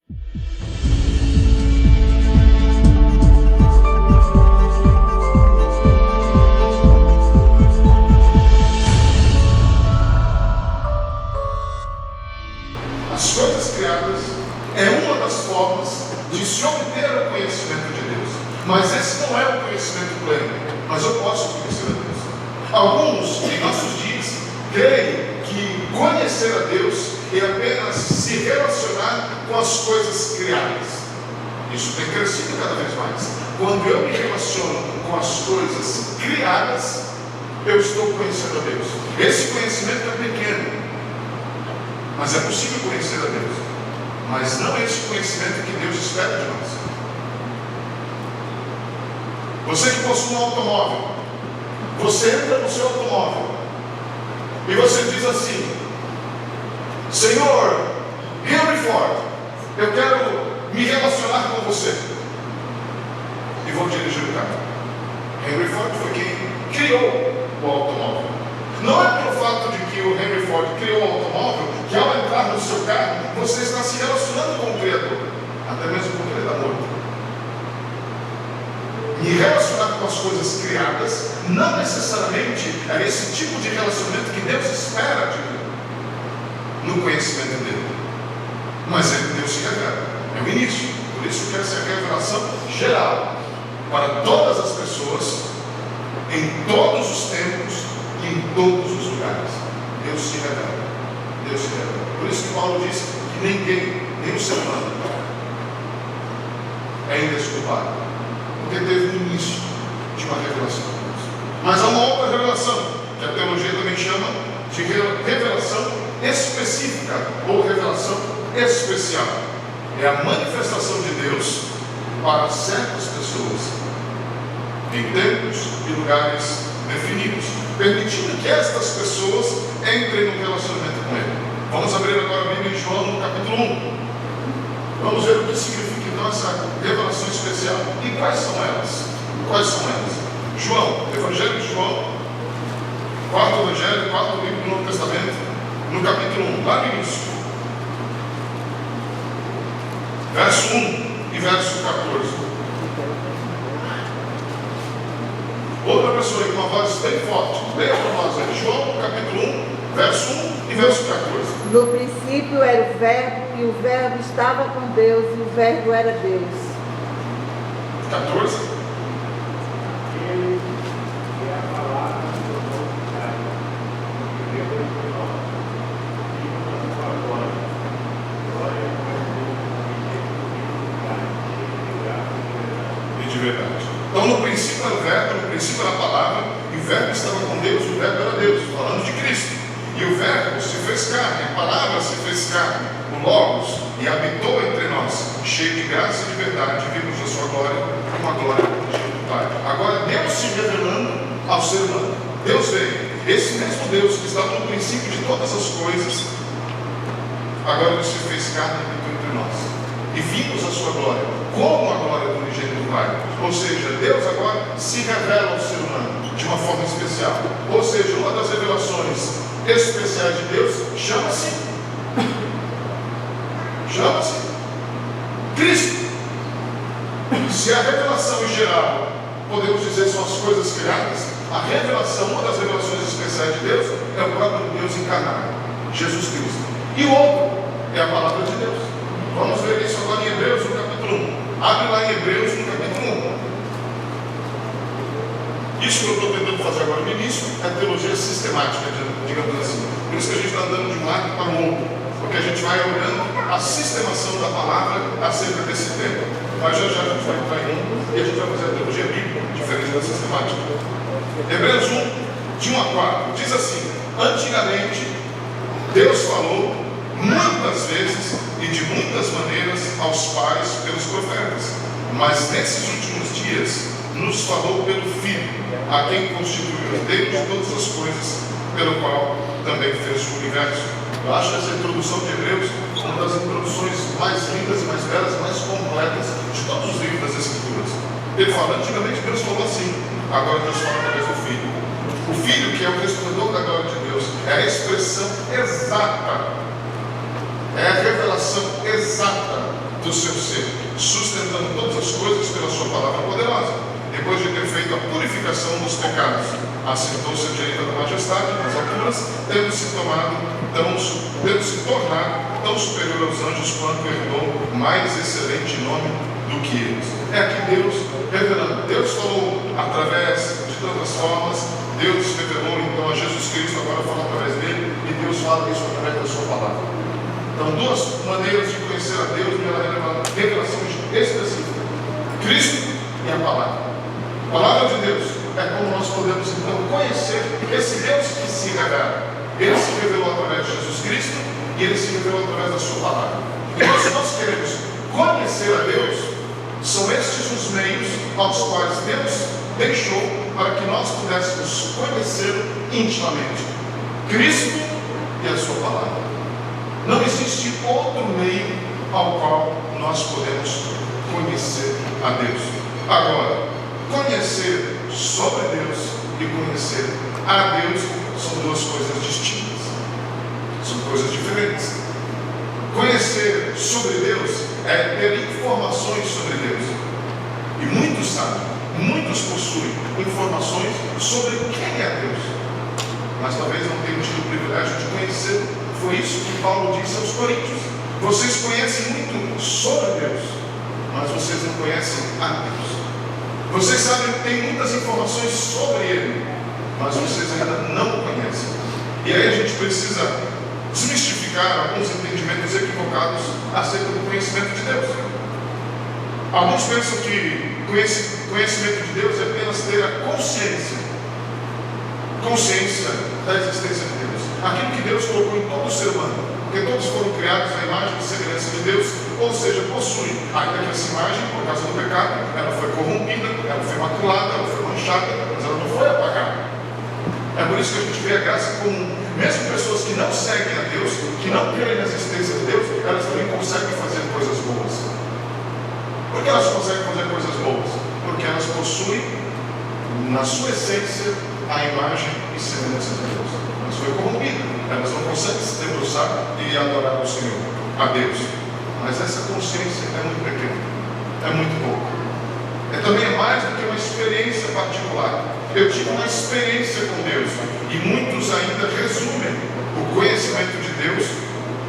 As coisas criadas é uma das formas de se obter o conhecimento de Deus. Mas esse não é o conhecimento pleno. Mas eu posso conhecer a Deus. Alguns, em nossos dias, creem que conhecer a Deus é apenas se relacionar com as coisas criadas. Isso tem crescido cada vez mais. Quando eu me relaciono com as coisas criadas, eu estou conhecendo a Deus. Esse conhecimento é pequeno, mas é possível conhecer a Deus. Mas não é esse conhecimento que Deus espera de nós. Você que possui um automóvel, você entra no seu automóvel e você diz assim: Senhor Henry Ford, eu quero me relacionar com você e vou dirigir o carro. Henry Ford foi quem criou o automóvel. Não é pelo fato de que o Henry Ford criou o automóvel que ao entrar no seu carro você está se relacionando com o Criador, até mesmo porque ele está morto. Me relacionar com as coisas criadas não necessariamente é esse tipo de relacionamento que Deus espera de mim no conhecimento dele. Mas Deus se revela, é o início. Por isso que essa é a revelação geral para todas as pessoas, em todos os tempos e em todos os lugares. Deus se revela. Deus se revela. Por isso que Paulo diz que ninguém, nem o ser humano, é indesculpável, porque teve o início de uma revelação de Deus. Mas há uma outra revelação, que a teologia também chama de revelação específica ou revelação especial. É a manifestação de Deus para certas pessoas, em tempos e lugares definidos, permitindo que estas pessoas entrem no relacionamento com Ele. Vamos abrir agora a Bíblia em João, no capítulo 1. Vamos ver o que significa então essa revelação especial e quais são elas. Quais são elas? João, Evangelho de João, quarto Evangelho, quarto livro do Novo Testamento, no capítulo 1, lá no início, verso 1 e verso 14. Outra pessoa aí com uma voz bem forte, leia para nós aí, João, capítulo 1, verso 1 e verso 14. No princípio era o Verbo, e o Verbo estava com Deus, e o Verbo era Deus. 14. Ele é a palavra da vontade, e Deus é nós, e na sua glória, glória E de verdade. Então no princípio era o Verbo, no princípio era a palavra, e o Verbo estava com Deus, e o Verbo era Deus, falando de Cristo. E o Verbo se fez carne, a palavra se fez carne, o Logos, e habitou entre nós, cheio de graça e de verdade, vimos a sua glória, como a glória do Pai. Agora Deus se revelando ao ser humano. Deus veio, esse mesmo Deus que estava no princípio de todas as coisas, agora Ele se fez carne e habitou entre nós. E vimos a sua glória, como a glória do unigênito do Pai. Ou seja, Deus agora se revela ao ser humano de uma forma especial. Ou seja, uma das revelações especiais de Deus chama-se Cristo. Se a revelação em geral, podemos dizer, são as coisas criadas, a revelação, uma das revelações especiais de Deus é o próprio Deus encarnado, Jesus Cristo. E o outro é a palavra de Deus. Vamos ver isso agora em Hebreus, no capítulo 1. Abre lá em Hebreus, no capítulo 1. Isso que eu estou tentando fazer agora no início é teologia sistemática, digamos assim. Por isso que a gente está andando de um lado para o outro, porque a gente vai olhando a sistemação da palavra acerca desse tema. Mas já a gente vai entrar em um e a gente vai fazer a teologia bíblica, diferente da sistemática. Hebreus 1, de 1 a 4, diz assim: antigamente, Deus falou muitas vezes e de muitas maneiras aos pais pelos profetas, mas nesses últimos dias nos falou pelo Filho, a quem constituiu Deus de todas as coisas, pelo qual também fez o universo. Eu acho essa introdução de Hebreus uma das introduções mais lindas e mais belas, mais completas de todos os livros das Escrituras. Ele fala, antigamente Deus falou assim, agora Deus fala através do Filho. O Filho, que é o resplendor da glória de Deus, é a expressão exata, é a revelação exata do seu ser, sustentando todas as coisas pela sua palavra poderosa. Depois de ter feito a purificação dos pecados, assentou-se à direita da majestade nas alturas, tendo se tornado tão superior aos anjos quanto herdou mais excelente nome do que eles. É aqui Deus revelando. Deus falou através de tantas formas, Deus revelou então a Jesus Cristo, agora fala através dele, e Deus fala isso através da sua palavra. Então, duas maneiras de conhecer a Deus pela revelação específica: Cristo e a palavra. A palavra de Deus é como nós podemos então conhecer esse Deus que se revela. Ele se revelou através de Jesus Cristo e ele se revelou através da sua palavra. Então, se nós queremos conhecer a Deus, são estes os meios aos quais Deus deixou para que nós pudéssemos conhecê-lo intimamente: Cristo e a sua palavra. Não existe outro meio ao qual nós podemos conhecer a Deus. Agora, conhecer sobre Deus e conhecer a Deus são duas coisas distintas, são coisas diferentes. Conhecer sobre Deus é ter informações sobre Deus, e muitos sabem, muitos possuem informações sobre quem é Deus, mas talvez não tenham tido o privilégio de conhecer. Foi isso que Paulo disse aos Coríntios: vocês conhecem muito sobre Deus, mas vocês não conhecem a Deus. Vocês sabem que tem muitas informações sobre Ele, mas vocês ainda não o conhecem. E aí a gente precisa desmistificar alguns entendimentos equivocados acerca do conhecimento de Deus. Alguns pensam que conhecimento de Deus é apenas ter a consciência da existência de Deus, aquilo que Deus colocou em todo ser humano, porque todos foram criados à imagem e semelhança de Deus, ou seja, possuem, ainda que essa imagem, por causa do pecado, ela foi corrompida, ela foi maculada, ela foi manchada, mas ela não foi apagada. É por isso que a gente vê a graça comum. Mesmo pessoas que não seguem a Deus, que não creem na existência de Deus, elas também conseguem fazer coisas boas. Por que elas conseguem fazer coisas boas? Porque elas possuem, na sua essência, a imagem e semelhança de Deus. Mas foi corrompida, elas não conseguem se debruçar e adorar o Senhor, a Deus. Mas essa consciência é muito pequena, é muito pouco. Também é mais do que uma experiência particular. Eu tive uma experiência com Deus, e muitos ainda resumem o conhecimento de Deus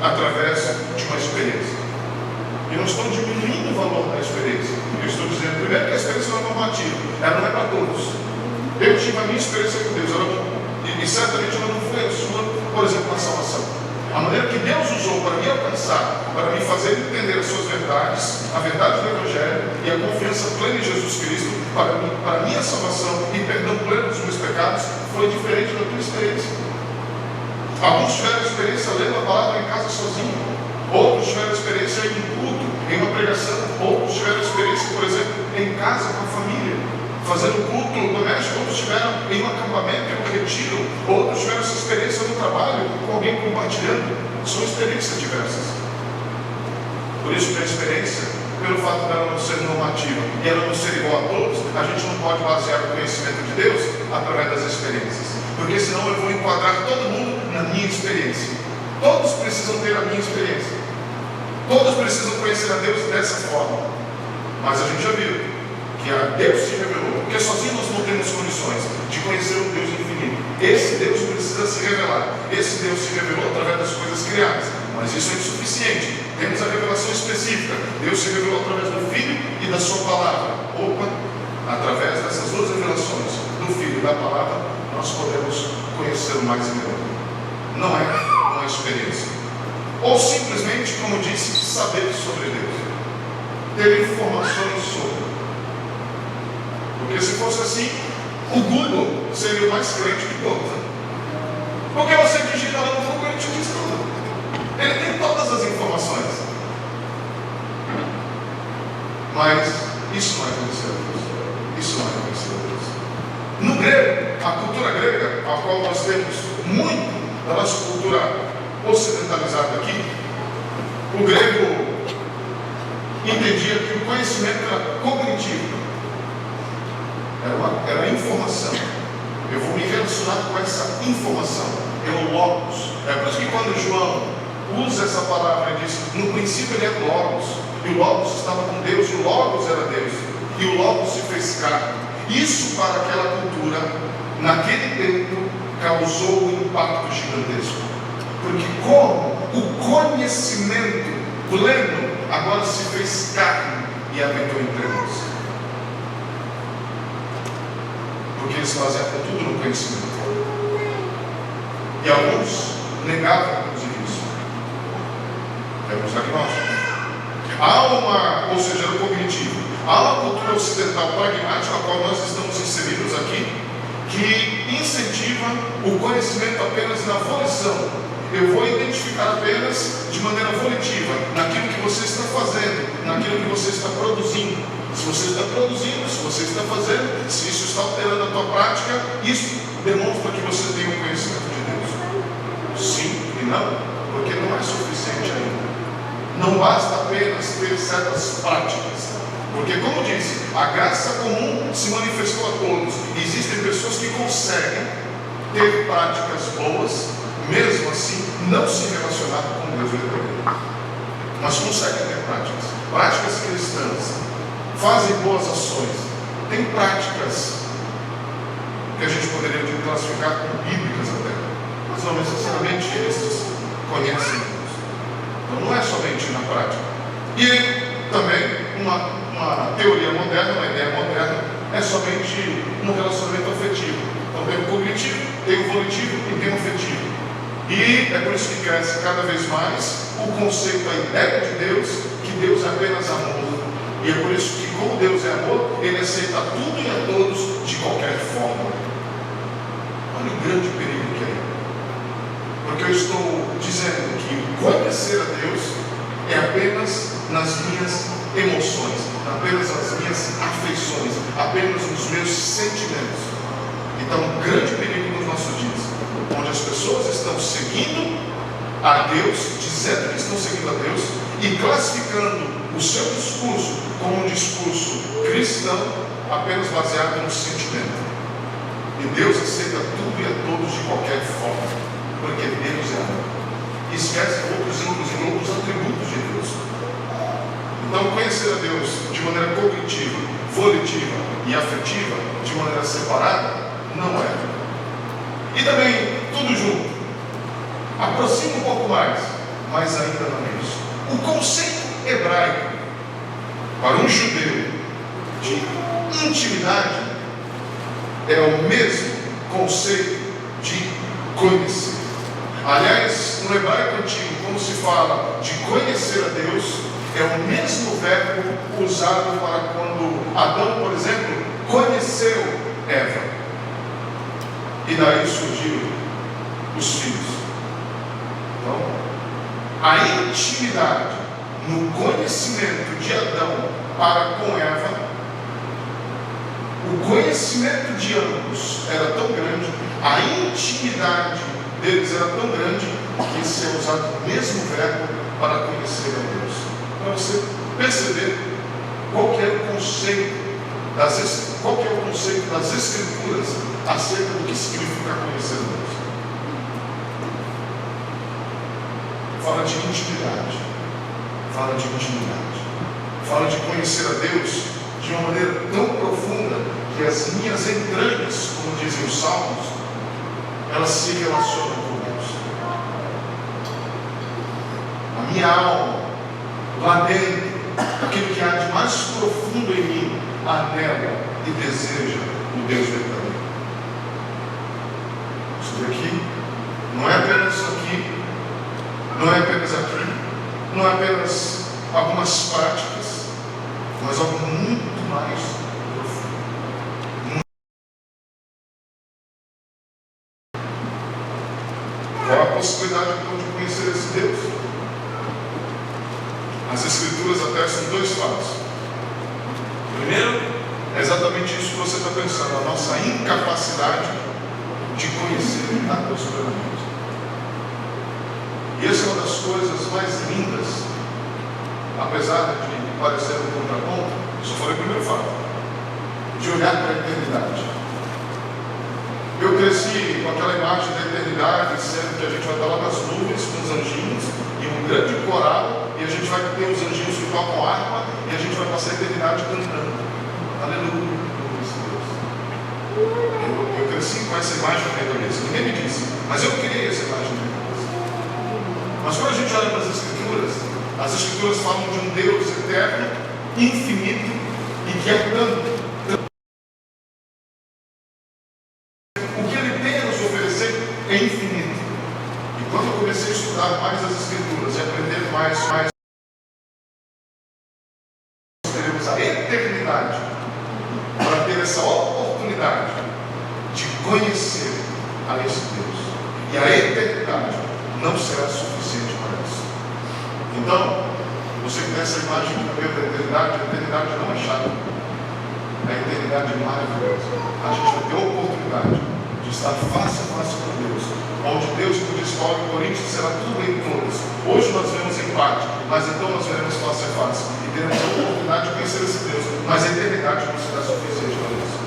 através de uma experiência. E não estou diminuindo o valor da experiência. Eu estou dizendo, primeiro, que a experiência não é normativa, ela não é para todos. Eu tive a minha experiência com Deus, e certamente ela não foi a sua, por exemplo, na salvação. A maneira que Deus usou para me alcançar, para me fazer entender as suas verdades, a verdade do Evangelho e a confiança plena em Jesus Cristo, para a minha salvação e perdão pleno dos meus pecados, foi diferente da tua experiência. Alguns tiveram experiência lendo a palavra em casa sozinho, outros tiveram experiência em um culto, em uma pregação, outros tiveram experiência, por exemplo, em casa com a família, fazendo culto doméstico, outros tiveram em um acampamento, em um retiro, outros tiveram essa experiência no trabalho, com alguém compartilhando. São experiências diversas. Por isso que a experiência, pelo fato dela não ser normativa e ela não ser igual a todos, a gente não pode basear o conhecimento de Deus através das experiências, porque senão eu vou enquadrar todo mundo na minha experiência. Todos precisam ter a minha experiência, todos precisam conhecer a Deus dessa forma. Mas a gente já viu que a Deus se revelou, porque sozinhos nós não temos condições de conhecer um Deus infinito. Esse Deus precisa se revelar. Esse Deus se revelou através das coisas criadas, mas isso é insuficiente. Temos a revelação específica. Deus se revelou através do Filho e da sua palavra. Através dessas duas revelações, do Filho e da palavra, nós podemos conhecer o mais e melhor. Não é uma experiência, ou simplesmente, como disse, saber sobre Deus, ter informações sobre. Porque se fosse assim, o Google seria o mais crente de todos. Porque você digita lá no Google, ele te diz tudo. Ele tem todas as informações. Mas isso não é conhecer a Deus. Isso não é conhecer a Deus. No grego, a cultura grega, a qual nós temos muito da nossa cultura ocidentalizada aqui, o grego entendia que o conhecimento era cognitivo. Era informação. Eu vou me relacionar com essa informação. É o logos. É por isso que quando João usa essa palavra, ele diz: no princípio ele é logos. e o Logos estava com Deus, e o Logos era Deus, e o Logos se fez carne. Isso para aquela cultura, naquele tempo, causou um impacto gigantesco. Porque como o conhecimento pleno agora se fez carne e habitou entre nós. Porque eles baseavam tudo no conhecimento. E alguns negavam, inclusive, isso. E alguns agnósticos. Ou seja, era cognitivo. Há uma cultura ocidental pragmática, a qual nós estamos inseridos aqui, que incentiva o conhecimento apenas na volição. Eu vou identificar apenas de maneira volitiva, naquilo que você está fazendo, naquilo que você está produzindo. Se você está produzindo, se você está fazendo, se isso está alterando a tua prática, isso demonstra que você tem um conhecimento de Deus. Sim e não, porque não é suficiente ainda. Não basta apenas ter certas práticas. Porque, como disse, a graça comum se manifestou a todos. E existem pessoas que conseguem ter práticas boas, mesmo assim, não se relacionar com Deus verdadeiro. Mas conseguem ter práticas cristãs, fazem boas ações, têm práticas que a gente poderia classificar como bíblicas até, mas não necessariamente estes conhecem Deus. Então não é somente na prática. E também uma teoria moderna, uma ideia moderna, é somente um relacionamento afetivo. Então tem o cognitivo, tem o volitivo e tem o afetivo. E é por isso que cresce cada vez mais o conceito, a ideia de Deus, que Deus é apenas amor. E é por isso que, como Deus é amor, Ele aceita tudo e a todos de qualquer forma. Olha o grande perigo que é. Porque eu estou dizendo que conhecer a Deus é apenas nas minhas emoções, apenas nas minhas afeições, apenas nos meus sentimentos. Então, um grande perigo nos nossos dias, onde as pessoas estão seguindo a Deus, dizendo que estão seguindo a Deus e classificando o seu discurso como um discurso cristão apenas baseado no sentimento. E Deus aceita tudo e a todos de qualquer forma, porque Deus é amor. E esquece inclusive outros atributos de Deus. Então, conhecer a Deus de maneira cognitiva, volitiva e afetiva, de maneira separada, não é. E também, tudo junto, aproxima um pouco mais, mas ainda não é isso. O conceito hebraico para um judeu de intimidade é o mesmo conceito de conhecer. Aliás, no hebraico antigo, quando se fala de conhecer a Deus, é o mesmo verbo usado para quando Adão, por exemplo, conheceu Eva. E daí surgiram os filhos. Então, a intimidade no conhecimento de Adão para com Eva, o conhecimento de ambos era tão grande, a intimidade deles era tão grande, que se é usado o mesmo verbo para conhecer a Deus. Para você perceber qual que é o conceito das Escrituras acerca do que significa conhecer a Deus. Fala de intimidade, fala de conhecer a Deus de uma maneira tão profunda que as minhas entranhas, como dizem os Salmos, elas se relacionam com Deus. A minha alma, lá dentro, aquilo que há de mais profundo em mim, anela e deseja o Deus verdadeiro. Isso daqui não é apenas aqui, não é apenas aqui, não é apenas algumas práticas, mas algo muito mais profundo. Qual a possibilidade então de conhecer esse Deus? As Escrituras atestam dois fatos. Primeiro, é exatamente isso que você está pensando, a nossa incapacidade de conhecer a Deus plenamente. E essa é uma das coisas mais lindas, apesar de parecer um contraponto, isso foi o primeiro fato, de olhar para a eternidade. Eu cresci com aquela imagem da eternidade, sendo que a gente vai estar lá nas nuvens com os anjinhos e um grande coral e a gente vai ter os anjinhos que tocam harpa, e a gente vai passar a eternidade cantando. Aleluia. Eu cresci com essa imagem na minha cabeça. Ninguém me disse, mas eu criei essa imagem na minha cabeça. Mas quando a gente olha para as Escrituras falam de um Deus eterno, infinito e que é tanto. O que Ele tem a nos oferecer é infinito. E quando eu comecei a estudar mais as Escrituras e aprender mais, teremos a eternidade para ter essa oportunidade de conhecer a esse Deus. E a eternidade não será suficiente para isso. Então, você que tem essa imagem da eternidade, a eternidade não é chata. A eternidade é maravilhosa. A gente vai ter a oportunidade de estar face a face com Deus. Onde Deus, como diz Paulo em Coríntios, será tudo em todos. Hoje nós vemos em parte, mas então nós veremos face a face. E teremos a oportunidade de conhecer esse Deus. Mas a eternidade não será suficiente para isso.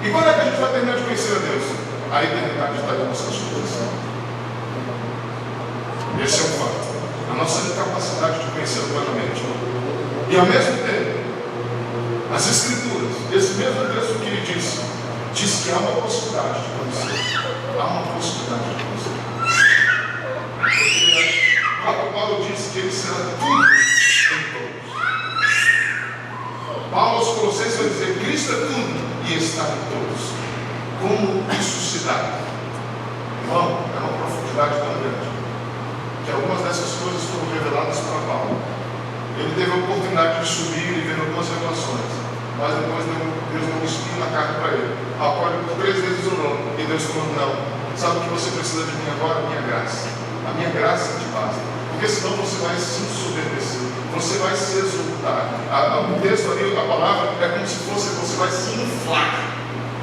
E quando é que a gente vai terminar de conhecer a Deus? A eternidade está à nossa disposição. Esse é o fato. A nossa incapacidade de conhecer plenamente. E ao mesmo tempo, as Escrituras, esse mesmo Deus que Ele diz que há uma possibilidade de conhecer. Há uma possibilidade de conhecer. Porque o próprio Paulo disse que Ele será tudo em todos. Paulo aos Colossenses vai dizer: Cristo é tudo e está em todos. Como isso se dá? Irmão, é uma profundidade tão grande que algumas dessas coisas foram reveladas para Paulo. Ele teve a oportunidade de subir e ver algumas revelações, mas depois Deus deu um espinho na carne para ele. Acorde por 3 vezes o nome. E Deus falou: não, sabe o que você precisa de mim agora? A minha graça. A minha graça te basta. Porque senão você vai se ensoberbecer, você vai se exultar. O texto ali, a palavra, é como se fosse: você vai se inflar,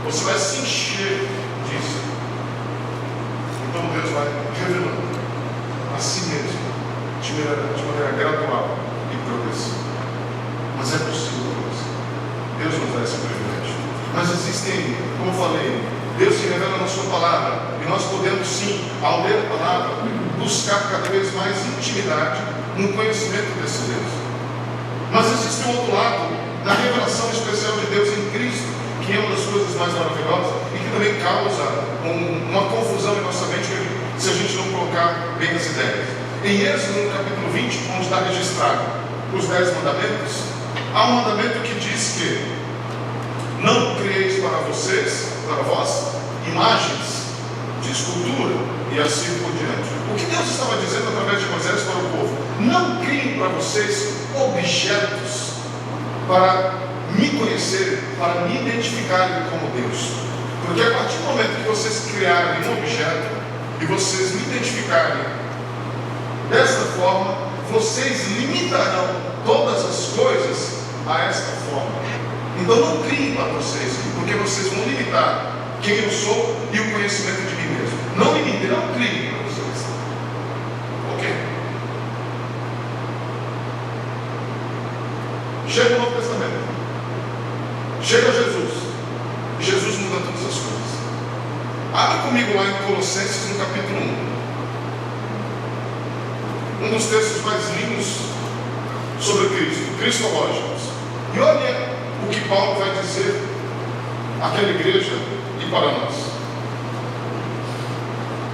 você vai se encher disso. Então Deus vai revelando a si mesmo de maneira gradual e progressiva. Mas é possível para você. Deus nos dá esse privilégio. Mas existem, como eu falei, Deus se revela na sua palavra, e nós podemos sim, ao ler a palavra, buscar cada vez mais intimidade no conhecimento desse Deus. Mas existe um outro lado, na revelação especial de Deus em Cristo, que é uma das coisas mais maravilosas e que também causa uma confusão em nossa mente se a gente não colocar bem as ideias. Em Êxodo, no capítulo 20, onde está registrado os 10 mandamentos, há um mandamento que diz que não crieis para vós, imagens de escultura, e assim por diante. O que Deus estava dizendo através de Moisés para o povo: não criem para vocês objetos para me conhecerem, para me identificarem como Deus. Porque a partir do momento que vocês criarem um objeto e vocês me identificarem desta forma, vocês limitarão todas as coisas a esta forma. Então não criem para vocês, porque vocês vão limitar quem eu sou e o conhecimento de mim mesmo. Não limitem, não criem para vocês. Ok? Chega o Novo Testamento. Chega Jesus. E Jesus muda todas as coisas. Abre comigo lá em Colossenses, no capítulo 1. Um dos textos mais lindos sobre Cristo, cristológicos. E olha o que Paulo vai dizer àquela igreja e para nós.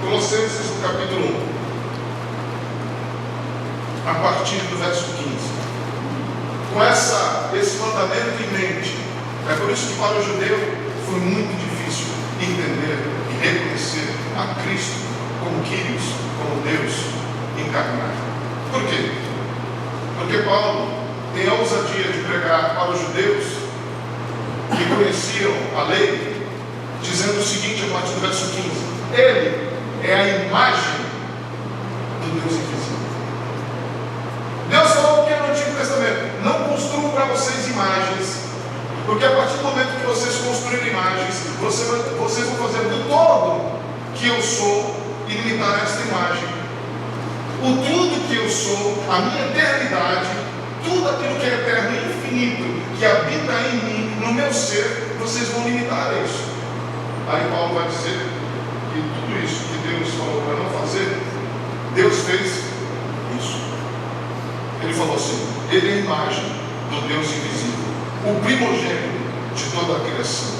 Colossenses, no capítulo 1, a partir do verso 15. Com esse mandamento em mente, é por isso que para o judeu foi muito difícil entender e reconhecer a Cristo como Kyrios, como Deus encarnado. Por quê? Porque Paulo tem a ousadia de pregar para os judeus que conheciam a lei, dizendo o seguinte a partir do verso 15: Ele é a imagem do Deus invisível. Deus falou o que no Antigo Testamento: não construam para vocês imagens, porque a partir do momento que vocês construírem imagens, vocês vão fazer do todo que eu sou e limitar esta imagem. O tudo que eu sou, a minha eternidade, tudo aquilo que é eterno e infinito, que habita em mim, no meu ser, vocês vão limitar isso. Aí Paulo vai dizer que tudo isso que Deus falou para não fazer, Deus fez isso. falou assim: Ele é a imagem do Deus invisível, o primogênito de toda a criação.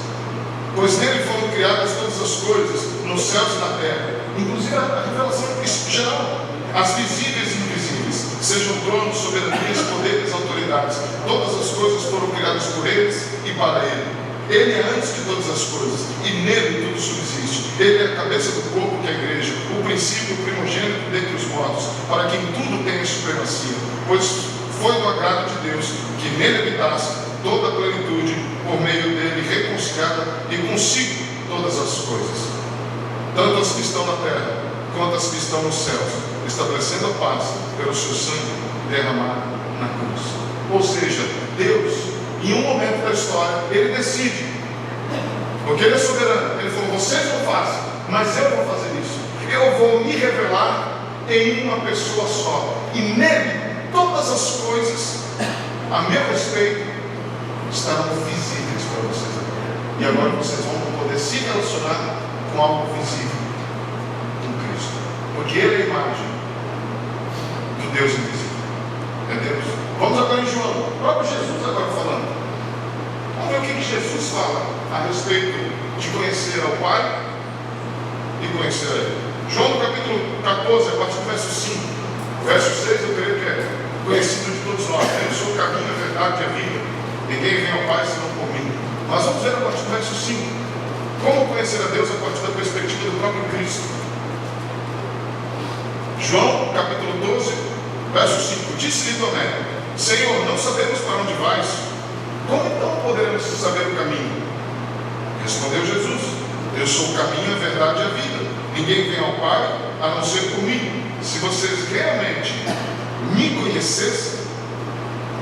Pois nele foram criadas todas as coisas, nos céus e na terra, inclusive a revelação geral, as visíveis e invisíveis, sejam tronos, soberanias, poderes, autoridades. Todas as coisas foram criadas por eles e para ele. Ele é antes de todas as coisas, e nele tudo subsiste. Ele é a cabeça do corpo, que é a igreja, o princípio, o primogênito dentre os mortos, para quem tudo tem supremacia. Pois foi do agrado de Deus que nele habitasse toda a plenitude, por meio dele reconciliada, e consigo todas as coisas, tanto as que estão na terra quanto as que estão nos céus, estabelecendo a paz pelo seu sangue derramado na cruz. Ou seja, Deus, em um momento da história, Ele decide, porque Ele é soberano. Ele falou: vocês não fazem, mas eu vou fazer isso. Eu vou me revelar em uma pessoa só, e nele todas as coisas a meu respeito estarão visíveis para vocês agora. E agora vocês vão poder se relacionar com algo visível, com Cristo, porque Ele é a imagem do Deus invisível. É Deus. Vamos agora em João, o próprio Jesus agora falando. Vamos ver o que Jesus fala a respeito de conhecer ao Pai e conhecer a Ele. João no capítulo 14, a partir do verso 5. O verso 6 eu creio que é conhecido de todos nós. Eu sou o caminho, a verdade e a vida. Ninguém vem ao Pai senão por mim. Mas vamos ver a partir do verso 5. Como conhecer a Deus a partir da perspectiva do próprio Cristo. João capítulo 12, verso 5. Disse-lhe Tomé: Senhor, não sabemos para onde vais. Como então poderemos saber o caminho? Respondeu Jesus: Eu sou o caminho, a verdade e a vida. Ninguém vem ao Pai a não ser por mim. Se vocês realmente me conhecessem,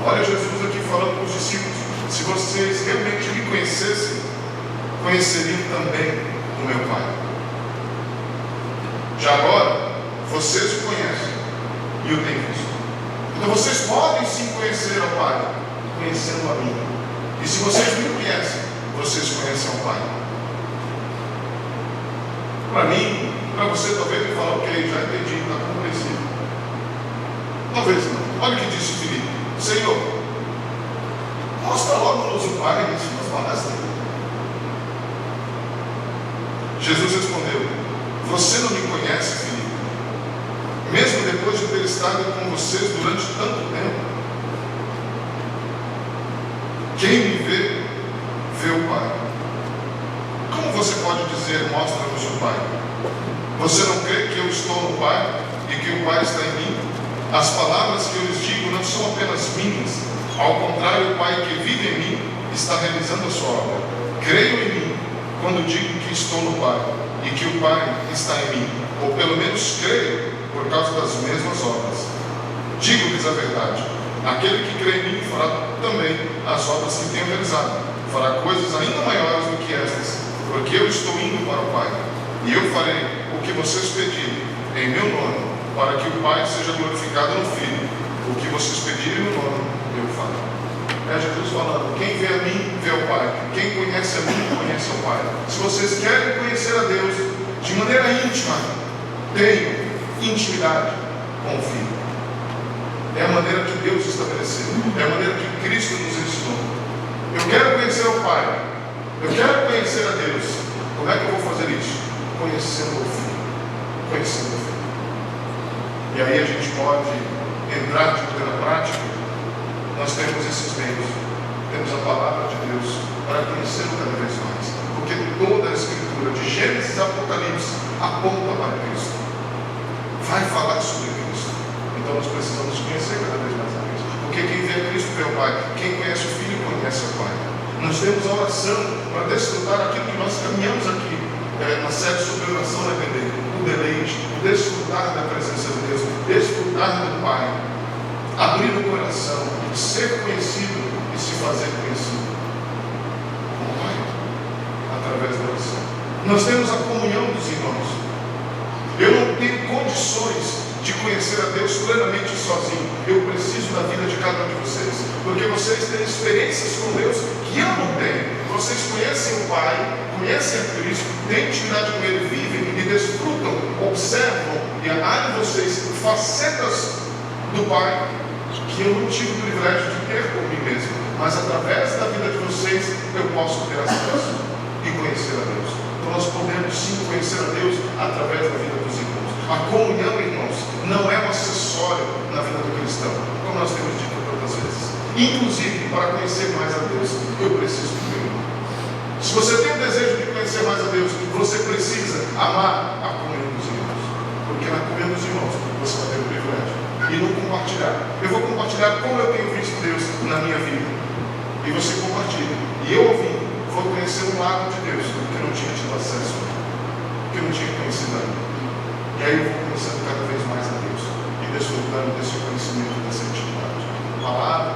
olha Jesus aqui falando para os discípulos: se vocês realmente me conhecessem, conheceriam também o meu Pai. Já agora, vocês o conhecem e o têm visto. Então vocês podem sim conhecer ao Pai, conhecendo a mim. E se vocês me conhecem, vocês conhecem ao Pai. Para mim, para você talvez me falar: ok, já entendi, está compreensível. Talvez não. Olha o que disse Filipe: Senhor, mostra logo-nos o Pai, e nos falaste. Jesus respondeu: Você não me conhece, Filipe, mesmo depois de ter estado com vocês durante tanto tempo. Quem me vê, vê o Pai. Como você pode dizer: mostra-nos o Pai? Você não crê que eu estou no Pai e que o Pai está em mim? As palavras que eu lhes digo não são apenas minhas. Ao contrário, o Pai que vive em mim está realizando a sua obra. Creio em mim quando digo que estou no Pai e que o Pai está em mim, ou pelo menos creio por causa das mesmas obras. Digo-lhes a verdade: aquele que crê em mim fará também as obras que tenho realizado. Fará coisas ainda maiores do que estas, porque eu estou indo para o Pai. E eu farei o que vocês pedirem em meu nome, para que o Pai seja glorificado no Filho. O que vocês pedirem no nome, eu farei. É Jesus falando: quem vê a mim, vê o Pai. Quem conhece a mim, conhece o Pai. Se vocês querem conhecer a Deus de maneira íntima, tenham intimidade com o Filho. É a maneira que Deus estabeleceu, é a maneira que Cristo nos ensinou. Eu quero conhecer o Pai, eu quero conhecer a Deus. Como é que eu vou fazer isso? Conhecendo o Filho. Conhecendo o Filho. E aí a gente pode entrar de maneira prática. Nós temos esses meios, temos a palavra de Deus para conhecê-lo cada vez mais. Porque toda a Escritura, de Gênesis a Apocalipse, aponta para Cristo. Vai falar sobre Cristo. Então nós precisamos conhecer cada vez mais a Cristo. Porque quem vê a Cristo vê o Pai. Quem conhece o Filho conhece o Pai. Nós temos a oração para desfrutar aquilo que nós caminhamos aqui na série sobre oração na EBD. O deleite, o desfrutar da presença de Deus, desfrutar do Pai, abrir o coração, ser conhecido e se fazer conhecido com o Pai através da oração. Nós temos a comunhão dos irmãos. Eu não tenho condições de conhecer a Deus plenamente sozinho. Eu preciso da vida de cada um de vocês, porque vocês têm experiências com Deus que eu não tenho. Vocês conhecem o Pai, conhecem a Cristo, têm intimidade com Ele, vivem e desfrutam, observam e há em vocês facetas do Pai que eu não tive o privilégio de ter por mim mesmo, mas através da vida de vocês eu posso ter acesso e conhecer a Deus. Então nós podemos sim conhecer a Deus através da vida dos irmãos. A comunhão, irmãos, não é um acessório na vida do cristão, como nós temos dito tantas vezes. Inclusive, para conhecer mais a Deus, eu preciso do meu irmão. Se você tem o desejo de conhecer mais a Deus, você precisa amar a comunhão dos irmãos, porque na comunhão dos irmãos você vai ter o privilégio e não compartilhar. Eu vou compartilhar como eu tenho visto Deus na minha vida, e você compartilha, e eu ouvindo vou conhecer um lado de Deus que eu não tinha tido acesso, que eu não tinha conhecido ainda. E aí eu vou conhecendo cada vez mais a Deus e desfrutando desse conhecimento, dessa intimidade. Palavra,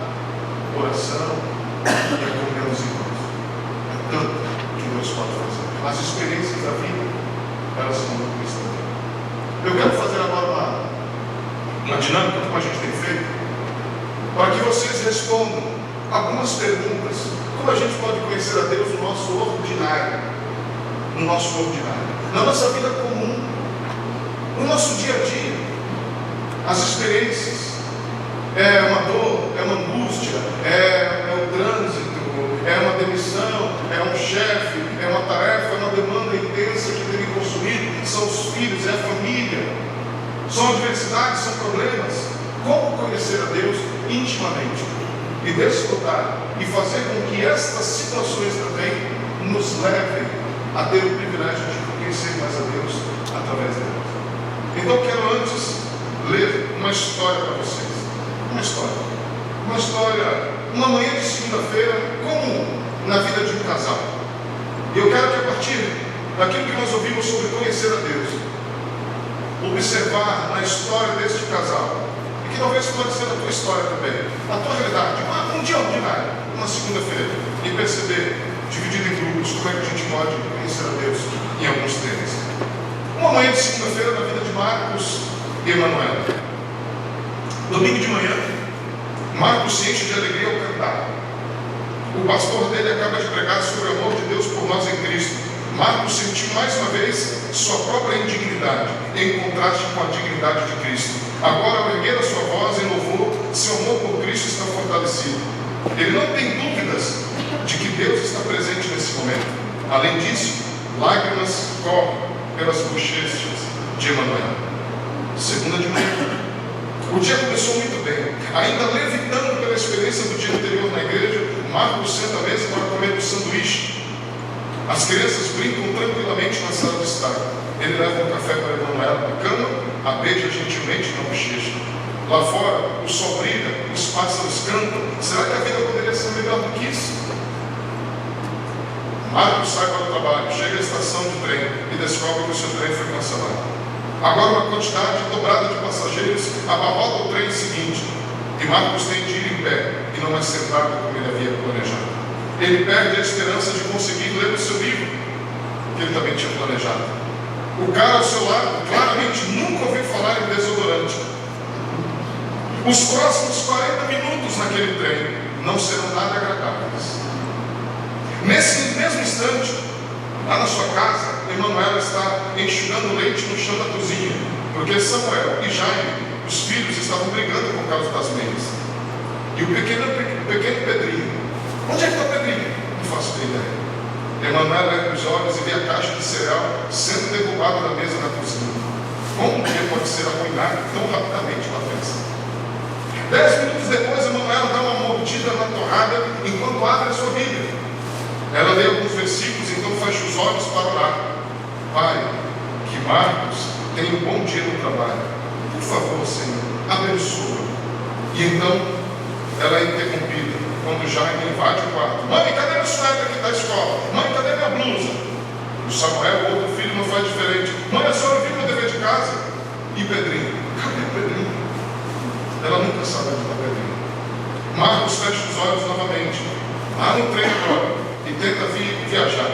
oração e a comunhão dos irmãos. É tanto que Deus pode fazer. As experiências da vida, elas são muito cristãs. Eu quero fazer agora uma dinâmica, como a gente tem feito, para que vocês respondam algumas perguntas. Como a gente pode conhecer a Deus no nosso ordinário? No nosso ordinário. Na nossa vida comum. No nosso dia a dia. As experiências. É uma dor, é uma angústia, é o trânsito, é uma demissão, é um chefe, é uma tarefa, é uma demanda intensa que tem me consumido, são os filhos, é a família, são adversidades, são problemas. Como conhecer a Deus intimamente e desfrutar e fazer com que estas situações também nos levem a ter o privilégio de conhecer mais a Deus através delas. Então eu quero antes ler uma história para vocês. Uma história, uma manhã de segunda-feira, comum na vida de um casal. E eu quero que a partir daquilo que nós ouvimos sobre conhecer a Deus, observar na história deste casal, e que talvez pode ser a tua história também, a tua realidade, um dia ordinário, uma segunda-feira, e perceber, dividido em grupos, como é que a gente pode conhecer a Deus em alguns temas. Uma manhã de segunda-feira na vida de Marcos e Emanuela. Domingo de manhã, Marcos se enche de alegria ao cantar. O pastor dele acaba de pregar sobre o amor de Deus por nós em Cristo. Marcos sentiu mais uma vez sua própria indignidade, em contraste com a dignidade de Cristo. Agora, ao erguer a sua voz em louvor, seu amor por Cristo está fortalecido. Ele não tem dúvidas de que Deus está presente nesse momento. Além disso, lágrimas correm pelas bochechas de Emanuel. Segunda de manhã. O dia começou muito bem. Ainda levitando pela experiência do dia anterior na igreja, Marcos senta à mesa para comer um sanduíche. As crianças brincam tranquilamente na sala de estar. Ele leva um café para Emanuela na cama, a beija gentilmente na bochecha. Lá fora, o sol brilha, os pássaros cantam. Será que a vida poderia ser melhor do que isso? Marcos sai para o trabalho, chega à estação de trem e descobre que o seu trem foi cancelado. Agora uma quantidade dobrada de passageiros abarrota o trem seguinte, e Marcos tem de ir em pé e não mais sentado como ele havia planejado. Ele perde a esperança de conseguir ler o seu livro, que ele também tinha planejado. O cara ao seu lado claramente nunca ouviu falar em desodorante. Os próximos 40 minutos naquele trem não serão nada agradáveis. Nesse mesmo instante, lá na sua casa, Emanuela está enxugando leite no chão da cozinha, porque Samuel e Jaime, os filhos, estavam brigando por causa das meias. E o pequeno Pedrinho, onde é que está o Pedrinho? Não faço ideia. Emanuela ergue os olhos e vê a caixa de cereal sendo derrubada da mesa da cozinha. Como um dia pode ser arruinado tão rapidamente uma festa? 10 minutos depois, Emanuela dá uma mordida na torrada enquanto abre a sua Bíblia. Ela lê alguns versículos, então fecha os olhos para orar. Pai, que Marcos tenha um bom dia no trabalho. Por favor, Senhor, abençoa. E então, ela é interrompida quando Jaime invade o quarto. Mãe, cadê meu suéter aqui da escola? Mãe, cadê minha blusa? O Samuel, o outro filho, não faz diferente. Mãe, a senhora viu meu dever de casa? E Pedrinho? Cadê Pedrinho? Ela nunca sabe onde está Pedrinho. Marcos fecha os olhos novamente. Lá no trem agora. E tenta viajar.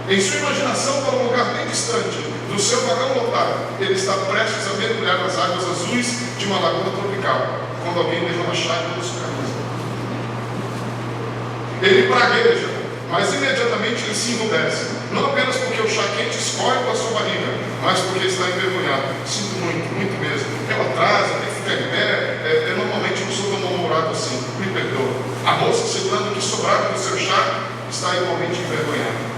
Em sua imaginação, para um lugar bem distante do seu vagão lotado, ele está prestes a mergulhar nas águas azuis de uma lagoa tropical, quando alguém derrama a chave do seu camisa. Ele pragueja, mas imediatamente ele se enrubesce, não apenas porque o chá quente escorre pela sua barriga, mas porque está envergonhado. Sinto muito, muito mesmo. Eu atraso, tenho que ficar em pé, eu normalmente não sou tão mal-humorado trato assim, me perdoa. A moça segurando o que sobrava do seu chá está igualmente envergonhada.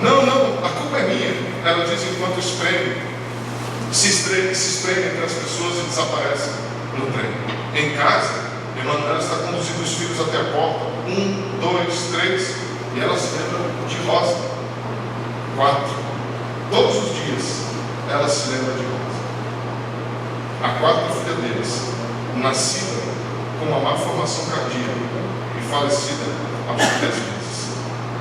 Não, a culpa é minha. Ela diz enquanto se espreme entre as pessoas e desaparece no trem. Em casa, Emanuel está conduzindo os filhos até a porta. 1, 2, 3. E ela se lembra de Rosa. 4. Todos os dias ela se lembra de Rosa. A quarta filha deles, nascida com uma má formação cardíaca e falecida aos 10 meses.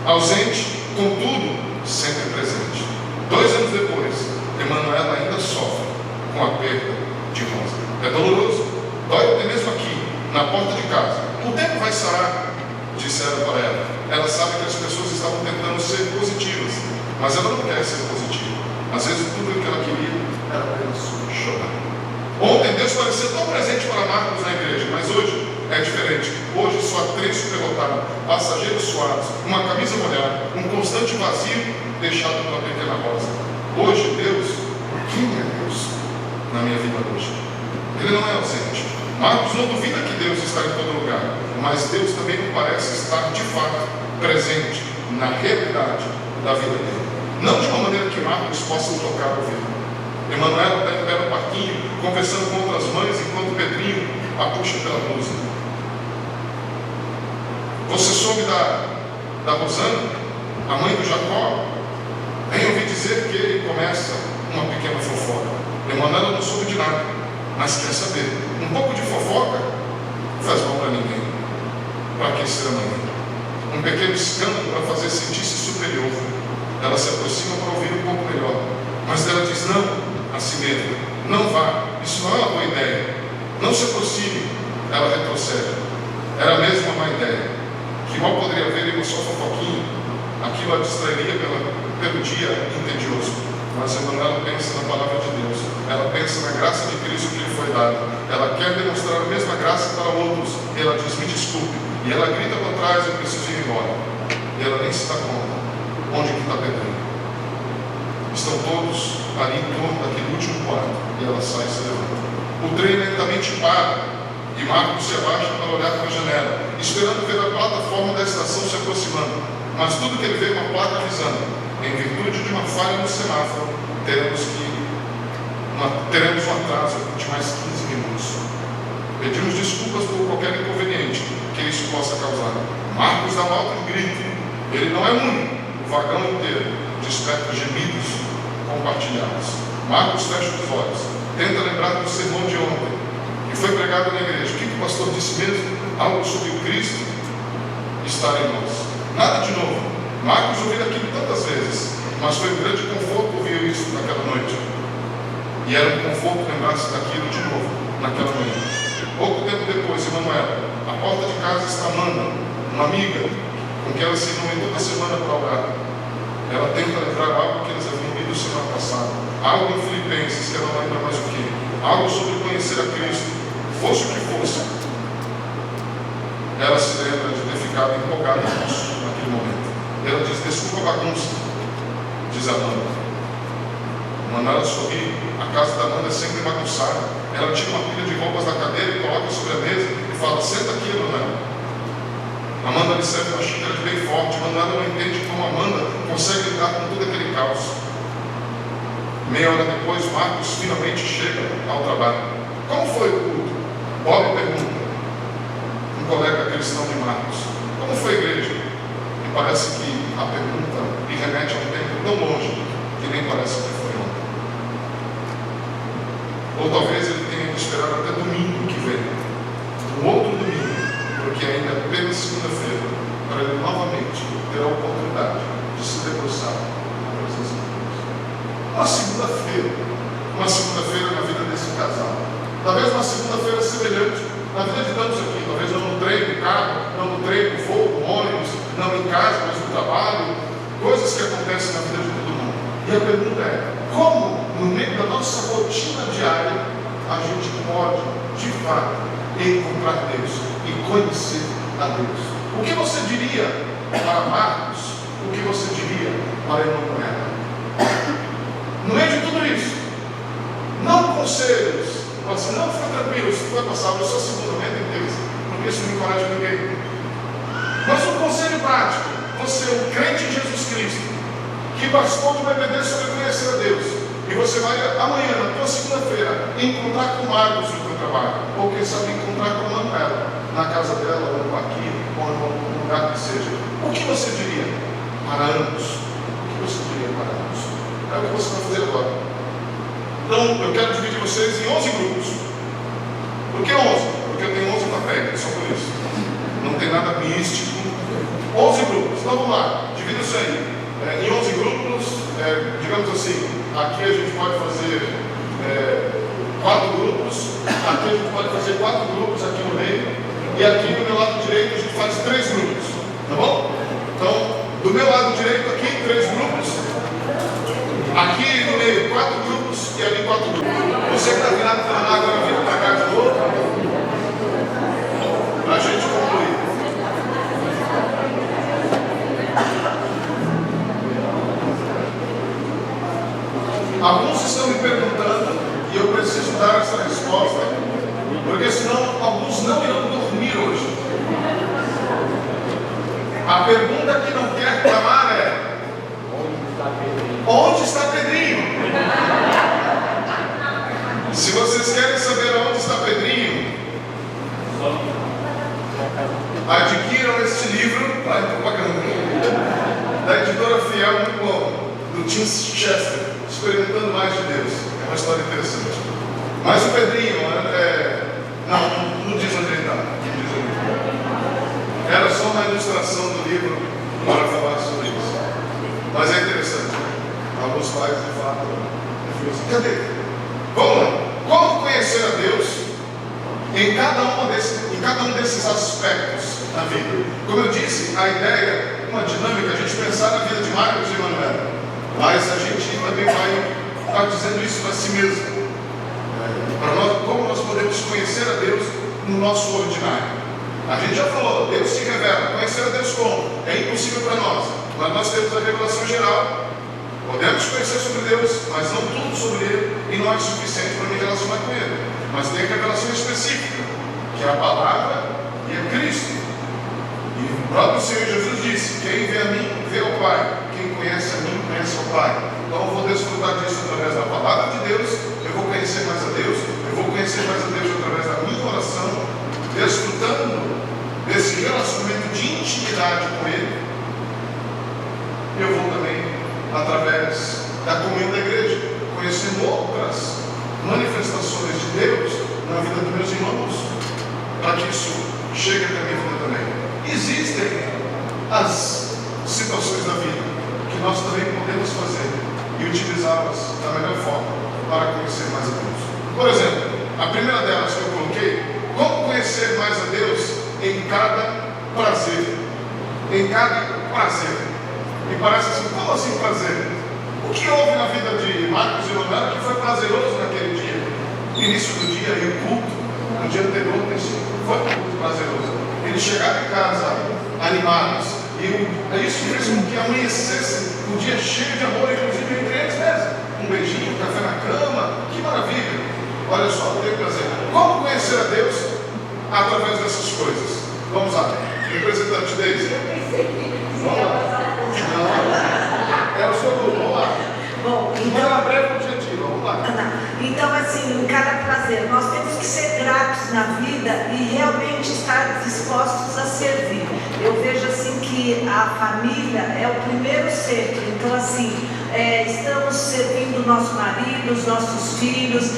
Ausente, contudo, sempre presente. 2 anos depois, Emanuel ainda sofre com a perda de Rosa. É doloroso, dói até mesmo aqui, na porta de casa. O tempo vai sarar, disseram para ela. Ela sabe que as pessoas estavam tentando ser positivas, mas ela não quer ser positiva. Às vezes tudo o que ela queria era apenas chorar. Ontem Deus parecia tão presente para Marcos na igreja, mas hoje é diferente. Hoje só há 3 superlotados, passageiros suados, uma camisa molhada, um constante vazio deixado pela pequena Rosa. Hoje Deus, quem é Deus na minha vida hoje? Ele não é ausente. Marcos não duvida que Deus está em todo lugar, mas Deus também não parece estar de fato presente na realidade da vida dele. Não de uma maneira que Marcos possa tocar o ouvido. Emanuel está em pé no parquinho, conversando com outras mães, enquanto Pedrinho a puxa pela blusa. Você soube da Rosana, a mãe do Jacó? Vem ouvir dizer que ele começa uma pequena fofoca. Emanuel não soube de nada, mas quer saber. Um pouco de fofoca faz mal para ninguém. Para que ser amanhã? Um pequeno escândalo para fazer sentir-se superior. Ela se aproxima para ouvir um pouco melhor, mas ela diz não a si mesma. Não vá, isso não é uma boa ideia. Não se aproxime. Ela retrocede. Era mesmo uma má ideia. Que mal poderia haver uma só fofoquinha. Aquilo a distrairia pelo dia entedioso. Mas Emanuel pensa na palavra de Deus. Ela pensa na graça de Cristo que lhe foi dada. Ela quer demonstrar a mesma graça para outros. E ela diz, me desculpe. E ela grita para trás, eu preciso ir embora. E ela nem se dá conta onde que está Pedrinho. Estão todos ali em torno daquele último quarto. E ela sai e se levanta. O trem lentamente para. E Marcos se abaixa para olhar para a janela, esperando ver a plataforma da estação se aproximando. Mas tudo que ele vê é uma placa avisando: em virtude de uma falha no semáforo, teremos um atraso de mais 15 minutos. Pedimos desculpas por qualquer inconveniente que isso possa causar. Marcos dá um alto grito. Ele não é único. O vagão inteiro desperta gemidos compartilhados. Marcos fecha os olhos, tenta lembrar do sermão de ontem, que foi pregado na igreja. O que o pastor disse mesmo? Algo sobre o Cristo estar em nós. Nada de novo. Marcos ouviu aquilo tantas vezes, mas foi um grande conforto ouvir isso naquela noite. E era um conforto lembrar-se daquilo de novo, naquela manhã. Pouco tempo depois, Emanuel, à porta de casa está Amanda, uma amiga, com quem ela se reúne toda semana para orar. Ela tenta lembrar algo que eles haviam lido semana passada, algo em Filipenses, que ela não lembra mais o que, algo sobre conhecer a Cristo, fosse o que fosse. Ela se lembra de ter ficado empolgada nisso naquele momento. Ela diz, desculpa a bagunça, diz a Amanda. Manuela sorri. A casa da Amanda é sempre bagunçada. Ela tira uma pilha de roupas da cadeira e coloca sobre a mesa e fala, senta aqui, Manuela. Amanda lhe serve uma xícara de bem forte. Manuela não entende como Amanda consegue lidar com todo aquele caos. Meia hora depois, Marcos finalmente chega ao trabalho. Como foi o culto? Bob pergunta. Um colega cristão de Marcos. Como foi a igreja? E parece que a pergunta lhe remete a um tempo tão longe que nem parece que foi ontem. Ou talvez ele tenha que esperar até domingo que vem. Um outro domingo, porque ainda é apenas segunda-feira, para ele novamente ter a oportunidade de se debruçar na presença de Deus. Uma segunda-feira na vida desse casal. Talvez uma segunda-feira semelhante na vida de tantos aqui. Talvez não no trem, no carro, não no trem, no voo, no ônibus, não em casa, mas no trabalho. Coisas que acontecem na vida de todo mundo. E a pergunta é, como no meio da nossa rotina diária a gente pode, de fato, encontrar Deus e conhecer a Deus? O que você diria para Marcos? O que você diria para Emanuel? No meio de tudo isso, não conselhos, assim, não, fica tranquilo, isso vai passar, eu sou seguro, não tem Deus, porque isso não encoraja ninguém. Mas um conselho prático: você é um crente em Jesus Cristo, que participou de uma EBD sobre conhecer a Deus, e você vai amanhã, na tua segunda-feira, encontrar com Marcos no teu trabalho, ou quem sabe encontrar com a Manuela, na casa dela, ou aqui, ou no lugar que seja. O que você diria para ambos? O que você diria para ambos? É o que você vai fazer agora. Então, eu quero dividir vocês em 11 grupos. Por que 11? Porque eu tenho 11 papéis, só por isso. Não tem nada místico. 11 grupos. Então vamos lá, divida isso aí. Em 11 grupos, digamos assim, aqui a gente pode fazer 4 grupos, aqui a gente pode fazer 4 grupos aqui no meio, e aqui do meu lado direito a gente faz 3 grupos, tá bom? Então, do meu lado direito aqui, 3 grupos, aqui no meio 4 grupos e ali 4 grupos. Você que está virado para lá agora, vindo para cá de novo, para a gente concluir. Alguns estão me perguntando, e eu preciso dar essa resposta, porque senão alguns não irão dormir hoje. A pergunta que não quer clamar é: onde está Pedrinho? Se vocês querem saber onde está Pedrinho, adquiram este livro, da editora Fiel, muito bom, do Tim Chester, Experimentando Mais de Deus. É uma história interessante. Mas o Pedrinho, não diz onde ele está. Era só uma ilustração do livro para falar sobre isso. Mas é interessante. Alguns pais, de fato, cadê? Vamos lá. Como conhecer a Deus em cada um desses aspectos da vida? Como eu disse, a ideia, uma dinâmica, a gente pensar na vida de Marcos e Manuela. Mas a gente também vai estar dizendo isso para si mesmo. Para nós, como nós podemos conhecer a Deus no nosso ordinário. A gente já falou, Deus se revela. Conhecer a Deus como? É impossível para nós. Mas nós temos a revelação geral. Podemos conhecer sobre Deus, mas não tudo sobre Ele, e não é suficiente para me relacionar com Ele. Mas tem a revelação específica, que é a palavra e é Cristo. E o próprio Senhor Jesus disse: quem vê a mim, vê ao Pai. Quem conhece a mim, conhece ao Pai. Então eu vou desfrutar disso através da palavra de Deus, eu vou conhecer mais a Deus, eu vou conhecer mais a Deus através da minha oração, desfrutando desse relacionamento de intimidade com Ele. Eu vou também, através da comunhão da igreja, conhecendo outras manifestações de Deus na vida dos meus irmãos, para que isso chegue até a minha vida também. Existem as situações da vida que nós também podemos fazer e utilizá-las da melhor forma para conhecer mais a Deus. Por exemplo, a primeira delas que eu coloquei: como conhecer mais a Deus em cada prazer. Em cada prazer. E parece assim: como assim prazer? O que houve na vida de Marcos e Manuela que foi prazeroso naquele dia? O início do dia e o culto no dia anterior foi muito prazeroso. Eles chegaram em casa animados, e isso fez com que amanhecesse um dia cheio de amor, inclusive entre eles mesmos. Um beijinho, um café na cama, que maravilha! Olha só, eu tenho prazer. Como conhecer a Deus? Através dessas coisas. Vamos lá, representante Deise. Vamos lá. Não, é o seu grupo, vamos lá. Bom, então, uma breve objetiva, vamos lá. Então, assim, em cada prazer, nós temos que ser gratos na vida e realmente estar dispostos a servir. Eu vejo assim que a família é o primeiro centro. Então, assim, estamos servindo o nosso marido, os nossos filhos,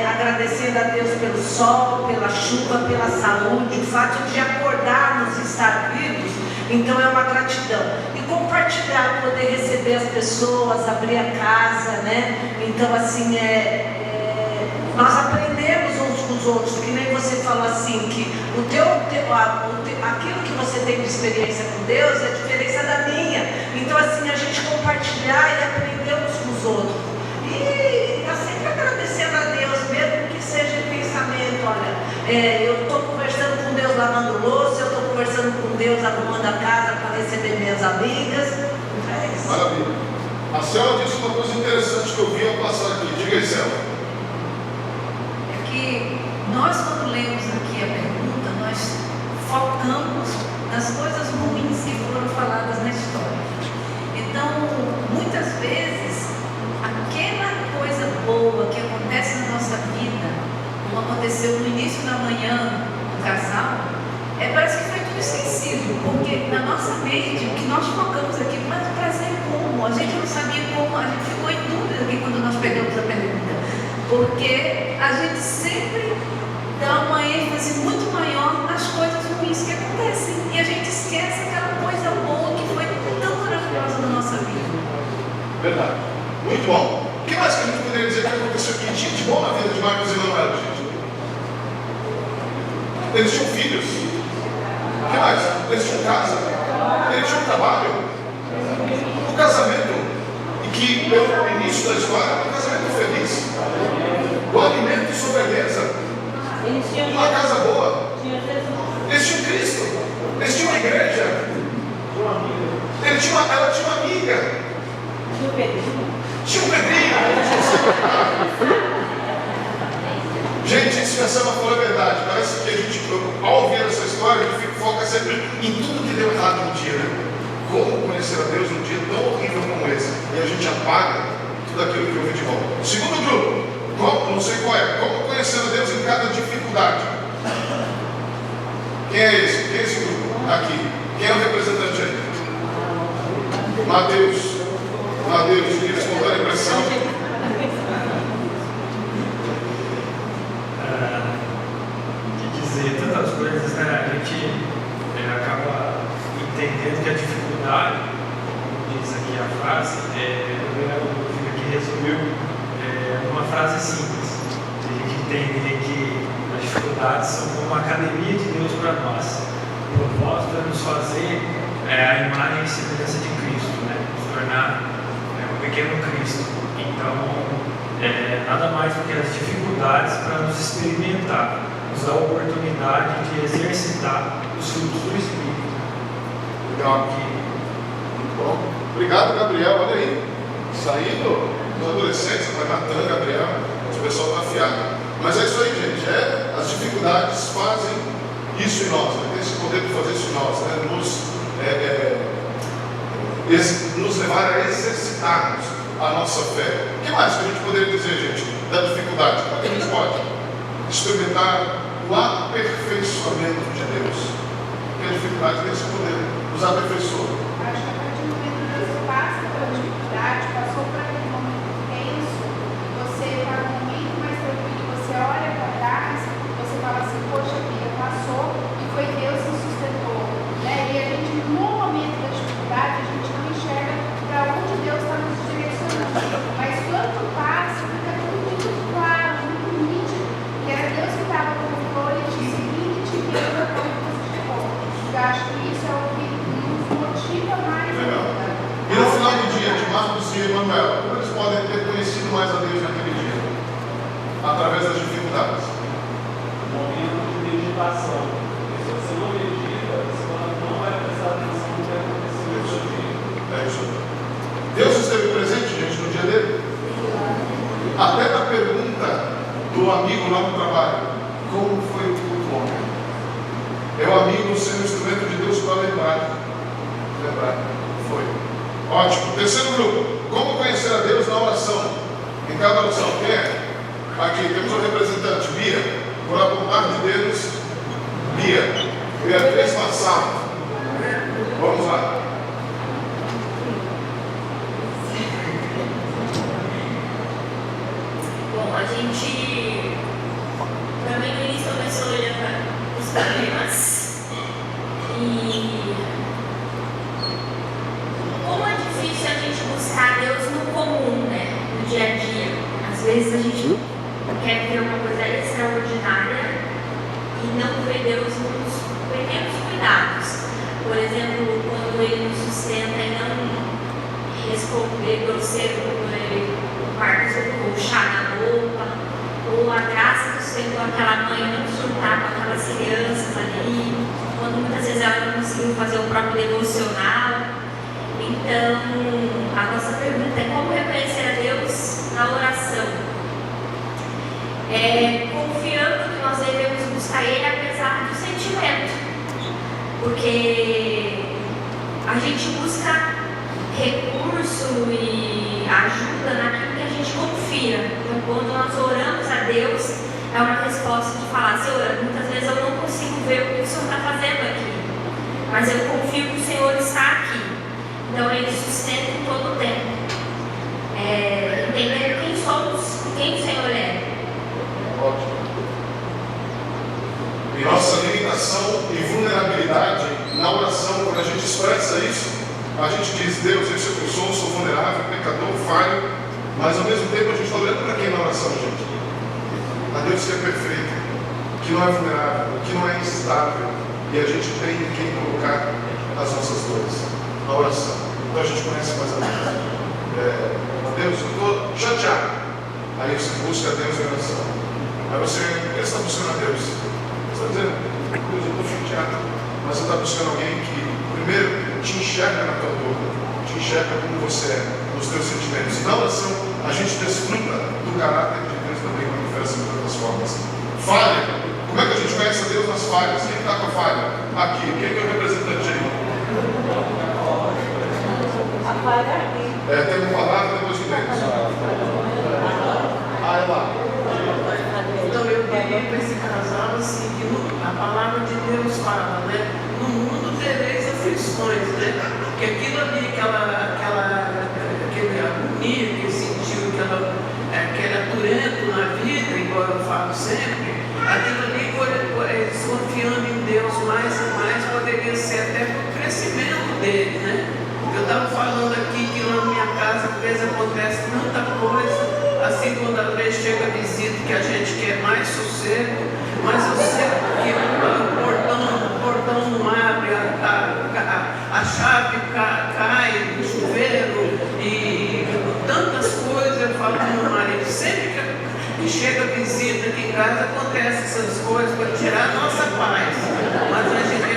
agradecendo a Deus pelo sol, pela chuva, pela saúde, o fato de acordarmos e estar vivos. Então é uma gratidão. E compartilhar, poder receber as pessoas, abrir a casa, né? Então assim, nós aprendemos uns com os outros, que nem você falou assim, que aquilo que você tem de experiência com Deus é a diferença da minha. Então assim, a gente compartilhar e aprender uns com os outros. E tá sempre agradecendo a Deus, mesmo que seja em pensamento. Olha, eu estou conversando com Deus lavando louça, eu estou conversando com Deus arrumando a casa para receber minhas amigas. É isso. Maravilha. A Célia disse uma coisa interessante que eu vi ao passar aqui. Diga aí, Célia. É que nós, quando lemos aqui a pergunta, nós focamos nas coisas ruins que foram faladas na história. Então, muitas vezes, aquela coisa boa que acontece na nossa vida, como aconteceu no início da manhã no casal, parece que foi tudo esquecido, porque na nossa mente, o que nós focamos aqui, mas o prazer como? A gente não sabia como, a gente ficou em dúvida aqui quando nós pegamos a pergunta, porque a gente sempre dá uma ênfase muito maior nas coisas ruins que acontecem, e a gente esquece aquela coisa boa que foi tão maravilhosa na nossa vida. Verdade. Muito bom. O que mais que a gente poderia dizer que aconteceu aqui? Tinha de bom na vida de Marcos e Manuel, gente? Eles tinham filhos. O que mais? Eles tinham casa. Eles tinham trabalho. O casamento, e que pelo início da história, um casamento feliz. O alimento sobre a mesa. Uma casa boa. Eles tinham Cristo. Eles tinham uma igreja. Ela tinha uma amiga. Tinha um Pedrinho. Gente, se essa não for a verdade, parece que a gente, ao ouvir essa história, a gente foca sempre em tudo que deu errado no dia, né? Como conhecer a Deus num dia tão horrível como esse? E a gente apaga tudo aquilo que houve de bom. Segundo grupo, não sei qual é, como conhecer a Deus em cada dificuldade. Quem é esse? Quem é esse grupo? Aqui. Quem é o representante aí? Mateus, livre espontânea impressão. De dizer tantas coisas, né? A gente acaba entendendo que a dificuldade, como diz aqui a frase, o filho aqui resumiu uma frase simples. A gente entende que as dificuldades são como uma academia de Deus para nós. O propósito é nos fazer a imagem e semelhança de Cristo, né? Nos tornar um pequeno Cristo. Então, nada mais do que as dificuldades para nos experimentar, nos dar a oportunidade de exercitar os frutos do Espírito. Legal. Muito bom. Obrigado, Gabriel. Olha aí. Saindo da adolescência, vai matando Gabriel. O pessoal está afiado. Mas é isso aí, gente. As dificuldades fazem isso em nós. Tem esse poder de fazer isso em nós, né? Nos levar a exercitarmos a nossa fé. O que mais que a gente poderia dizer, gente, da dificuldade? Como é que a gente pode experimentar o aperfeiçoamento de Deus? Porque a dificuldade tem esse poder, nos aperfeiçoa. Acho que a partir do momento que você passa pela dificuldade, passou por aquele momento tenso, você está num momento mais tranquilo, você olha para trás, você fala assim, poxa vida, passou e foi Deus que sustentou. Né? E a gente, no momento da dificuldade, a gente não enxerga para onde Deus está nos direcionando. Mas quando passa, fica tudo muito claro, muito nítido, que era Deus que estava no controle, te seguindo e te guiando até onde você chegou. Eu acho que isso é o que nos motiva mais. Legal. E no final do dia, de Marcos e Emanuel, como eles podem ter conhecido mais a Deus naquele dia? Através das dificuldades. Momento de meditação. Porque se você não medita, você não vai prestar atenção no que aconteceu no seu dia. É isso. Deus esteve presente, gente, no dia dele? Até na pergunta do amigo lá no trabalho: como foi o culto ontem? É o amigo sendo instrumento de Deus para lembrar. Foi. Ótimo. Terceiro grupo: como conhecer a Deus na oração? Em cada oração, quem é? Aqui temos um representante, Bia. Por apontar de dedos, Bia. Beatriz Massal. Vamos lá. Bom, a gente também no início começou olhando os problemas e como é difícil a gente buscar Deus no comum, né? No dia a dia. Às vezes a gente quer ver uma coisa extraordinária e não vê Deus nos pequenos cuidados. Por exemplo, quando Ele nos sustenta e não responder grosseiro quando Ele o chá na roupa, ou a graça do Senhor, aquela mãe não surtar com aquelas crianças ali, quando muitas vezes ela não conseguiu fazer o próprio devocional. Então, a nossa pergunta é como reconhecer a Deus na oração? Confiando que nós devemos buscar Ele apesar do sentimento. porque a gente busca recurso e ajuda naquilo que a gente confia. Então, quando nós oramos a Deus, é uma resposta de falar: Senhor, muitas vezes eu não consigo ver o que o Senhor está fazendo aqui, mas eu confio que o Senhor está aqui. Então, Ele sustenta em todo o tempo. Entendendo quem somos, quem o Senhor é. Ótimo. E nossa limitação e vulnerabilidade na oração, quando a gente expressa isso, a gente diz: Deus, eu sou vulnerável, pecador, falho, mas ao mesmo tempo a gente está olhando para quem na oração, gente? A Deus que é perfeito, que não é vulnerável, que não é instável, e a gente tem em quem colocar as nossas dores, na oração. Então a gente conhece mais a Deus. Deus, eu estou chateado. Aí você busca a Deus em oração. Aí você está buscando a Deus. Você está dizendo: Deus, eu estou chateado. Mas você está buscando alguém que, primeiro, te enxerga na tua dor, te enxerga como você é, nos teus sentimentos. Na oração, a gente desfruta do caráter de Deus também, manifesta de outras formas. Falha. Como é que a gente conhece a Deus nas falhas? Quem está com a falha? Aqui. Quem é o representante aí? A falha aqui. Tem uma palavra, depois que vem. Ah, é lá. Então eu queria para esse casal assim, que a palavra de Deus fala, né? No mundo tereis aflições, né? Que aquilo ali, aquela agonia que ele sentiu, que era turento na vida, igual eu falo sempre, aquilo ali, eles confiando em Deus mais e mais, poderia ser até para o crescimento dele, né? Eu estava falando aqui que lá na minha casa, às vezes acontece tanta coisa, a segunda vez chega a visita que a gente quer mais sossego, mas eu sei que o portão não abre, a chave cai no chuveiro e tantas coisas. Eu falo para o meu marido, sempre que chega a visita aqui em casa, acontecem essas coisas para tirar a nossa paz. Mas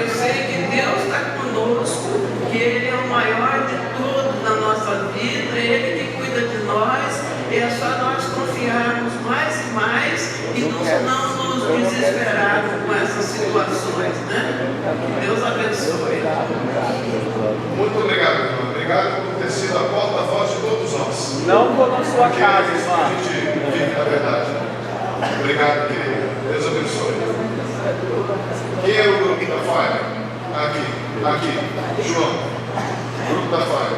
eu sei que Deus está conosco, que Ele é o maior de todos na nossa vida, Ele que cuida de nós, e é só nós confiarmos mais e mais e não nos desesperarmos com essas situações, né? Deus abençoe. Muito obrigado, irmão. Obrigado por ter sido a porta-voz de todos nós. Não vou na sua casa, Que irmão. a gente vive na verdade. Obrigado, querido. Deus abençoe. Quem é o grupo da falha? Aqui. João. Grupo da falha.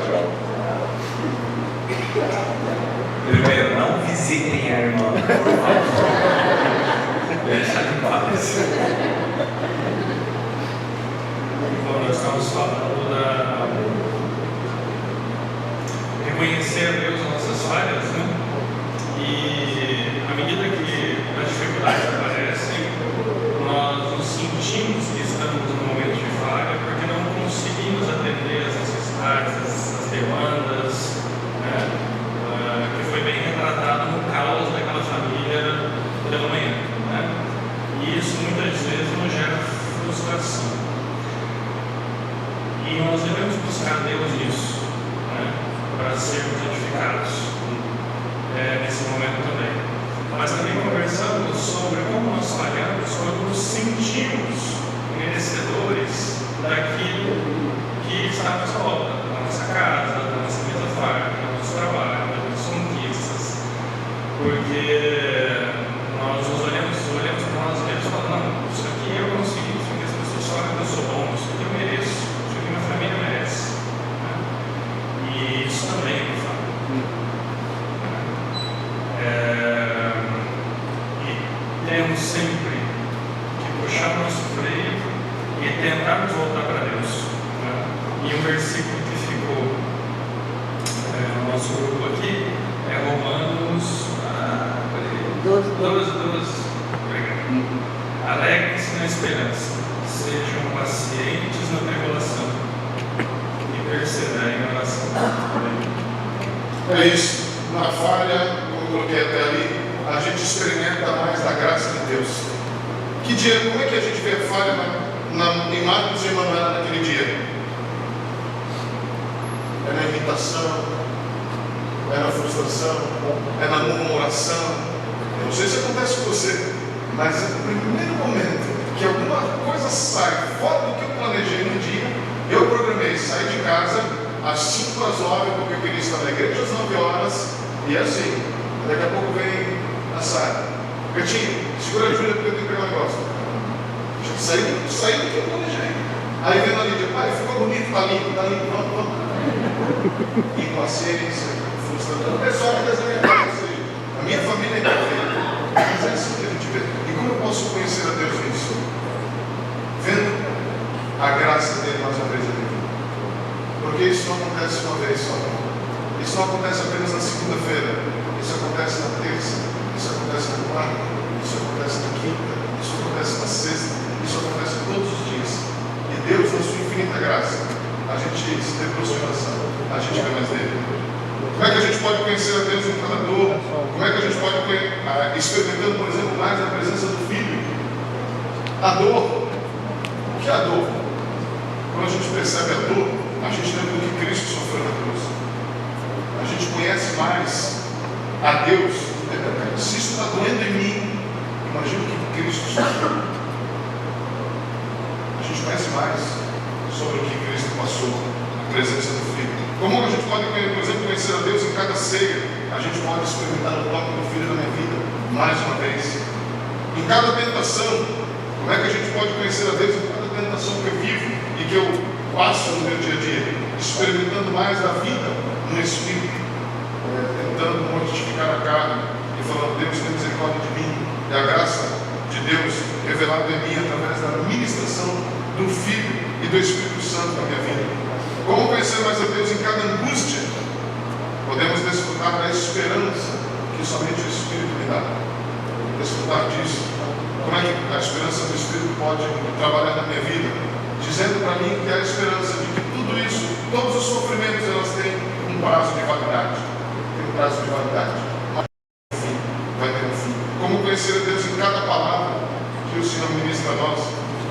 Primeiro, não visitem a irmã. Deixa em paz. Como nós estamos falando da reconhecer a Deus as nossas falhas, né? E à medida que as dificuldades aparecem, nós nos sentimos que estamos num momento de falha porque não conseguimos atender as necessidades, as demandas, né? Que foi bem retratado no caos daquela família pela manhã, né? E isso muitas vezes nos gera frustração. E nós devemos buscar Deus nisso, né? Para sermos edificados nesse momento também. Mas também conversamos sobre como nós falhamos quando nos sentimos merecedores daquilo que está à nossa volta, na nossa casa, na nossa mesa farta, no nosso trabalho, nas nossas conquistas. Porque nós nos olhamos para nós mesmos e falamos: não, isso aqui eu consegui, isso aqui as pessoas falam que eu sou bom, isso aqui eu mereço, isso aqui minha família merece. Né? E isso também é uma falha. E temos sempre que puxar o nosso freio e tentarmos voltar para Deus. Né? E um versículo que ficou no nosso grupo aqui é Romanos 12. Obrigado. Alegrem-se na esperança, sejam pacientes na tribulação e perseverem na oração. É isso. Na falha, como eu coloquei até ali, a gente experimenta mais da graça de Deus. Que dia, como é que a gente vê a falha em Marcos e Emanuela naquele dia? É na irritação, é na frustração, é na murmuração. Eu não sei se acontece com você, mas no primeiro momento que alguma coisa sai fora do que eu planejei no dia, eu programei sair de casa às 5 às 9, porque eu queria estar na igreja às 9 horas, e assim, daqui a pouco vem a Sara. Betinho, segura a Júlia porque eu tenho que pegar um negócio. Saí do que eu planejei. Aí vem a Lídia, pai, ficou bonito, tá limpo, vamos. Impaciência, frustração. É só que essa minha casa, a minha família é perfeita. Mas é assim que a gente vê. E como eu posso conhecer a Deus nisso? Vendo a graça dele mais uma vez na minha vida. Porque isso não acontece uma vez só. Isso não acontece apenas na segunda-feira. Isso acontece na terça. Isso acontece na quarta. Isso acontece na quinta. Isso acontece na sexta. Isso acontece todos os dias. E Deus, na sua infinita graça, a gente se debruça em oração. A gente vê mais dele. Como é que a gente pode conhecer a Deus em cada dor? Como é que a gente pode experimentando, por exemplo, mais a presença do Filho? A dor. O que é a dor? Quando a gente percebe a dor, a gente lembra do que Cristo sofreu na cruz. A gente conhece mais a Deus. Se isso está doendo em mim, imagina o que Cristo sofreu. A gente conhece mais sobre o que Cristo passou, a presença do Filho. Como a gente pode, por exemplo, conhecer a Deus em cada ceia? A gente pode experimentar o toque do Filho na minha vida, mais uma vez. Em cada tentação, como é que a gente pode conhecer a Deus em cada tentação que eu vivo e que eu passo no meu dia a dia? Experimentando mais da vida no Espírito, tentando mortificar a carne e falando, Deus tem misericórdia de mim, e a graça de Deus revelada em mim através da ministração do Filho e do Espírito Santo na minha vida. Como conhecer mais a Deus em cada angústia? Podemos desfrutar da esperança que somente o Espírito me dá. Desfrutar disso. Como é que a esperança do Espírito pode trabalhar na minha vida? Dizendo para mim que há a esperança de que tudo isso, todos os sofrimentos, elas têm um prazo de validade. Tem um prazo de validade. Mas enfim, vai ter um fim. Como conhecer a Deus em cada palavra que o Senhor ministra a nós?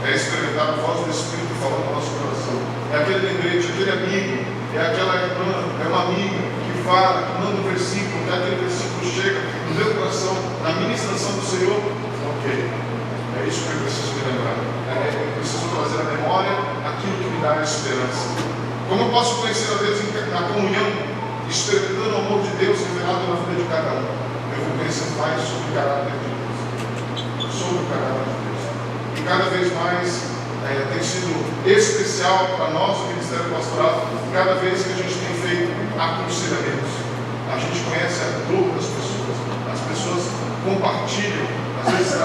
É experimentar a voz do Espírito falando no nosso coração. É aquele lembrete, aquele amigo, é aquela irmã, é uma amiga que fala, que manda um versículo, que aquele versículo chega no meu coração, na ministração do Senhor. Ok, é isso que eu preciso me lembrar. Eu preciso trazer à memória aquilo que me dá a esperança. Como eu posso conhecer a Deus na comunhão, experimentando o amor de Deus revelado na vida de cada um? Eu vou conhecer mais sobre o caráter de Deus. Sobre o caráter de Deus. E cada vez mais tem sido especial para nós, o Ministério Pastoral, cada vez que a gente tem feito aconselhamentos. A gente conhece a dor das pessoas. As pessoas compartilham, às vezes,